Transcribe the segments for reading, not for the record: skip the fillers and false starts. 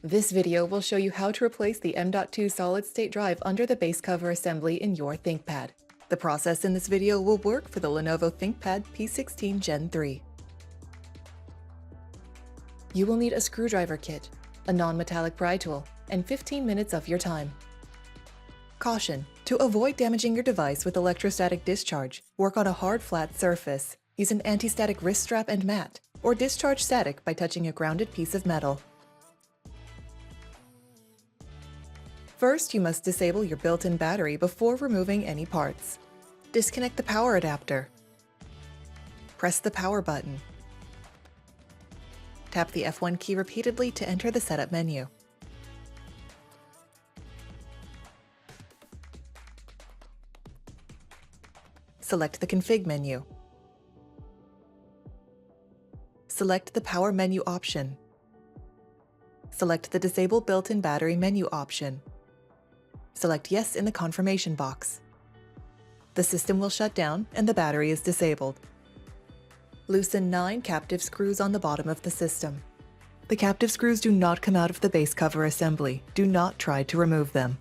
This video will show you how to replace the M.2 solid-state drive under the base cover assembly in your ThinkPad. The process in this video will work for the Lenovo ThinkPad P16 Gen 3. You will need a screwdriver kit, a non-metallic pry tool, and 15 minutes of your time. Caution: to avoid damaging your device with electrostatic discharge, work on a hard, flat surface. Use an anti-static wrist strap and mat, or discharge static by touching a grounded piece of metal. First, you must disable your built-in battery before removing any parts. Disconnect the power adapter. Press the power button. Tap the F1 key repeatedly to enter the setup menu. Select the config menu. Select the power menu option. Select the disable built-in battery menu option. Select yes in the confirmation box. The system will shut down and the battery is disabled. Loosen 9 captive screws on the bottom of the system. The captive screws do not come out of the base cover assembly. Do not try to remove them.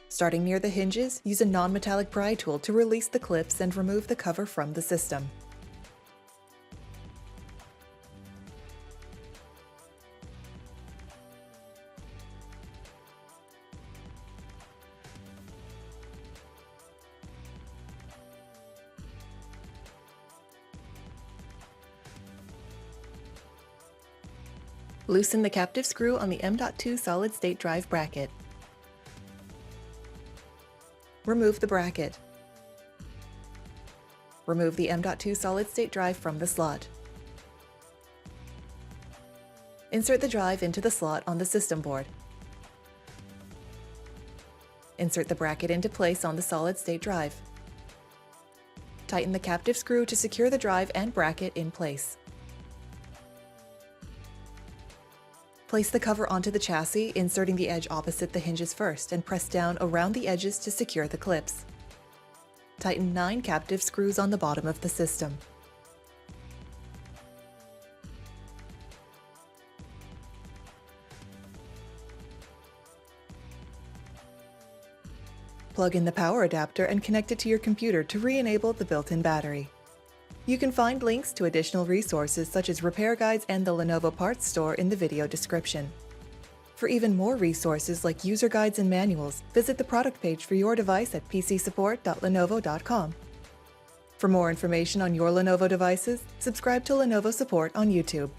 Starting near the hinges, use a non-metallic pry tool to release the clips and remove the cover from the system. Loosen the captive screw on the M.2 solid-state drive bracket. Remove the bracket. Remove the M.2 solid-state drive from the slot. Insert the drive into the slot on the system board. Insert the bracket into place on the solid-state drive. Tighten the captive screw to secure the drive and bracket in place. Place the cover onto the chassis, inserting the edge opposite the hinges first, and press down around the edges to secure the clips. Tighten 9 captive screws on the bottom of the system. Plug in the power adapter and connect it to your computer to re-enable the built-in battery. You can find links to additional resources such as repair guides and the Lenovo parts store in the video description. For even more resources like user guides and manuals, visit the product page for your device at pcsupport.lenovo.com. For more information on your Lenovo devices, subscribe to Lenovo Support on YouTube.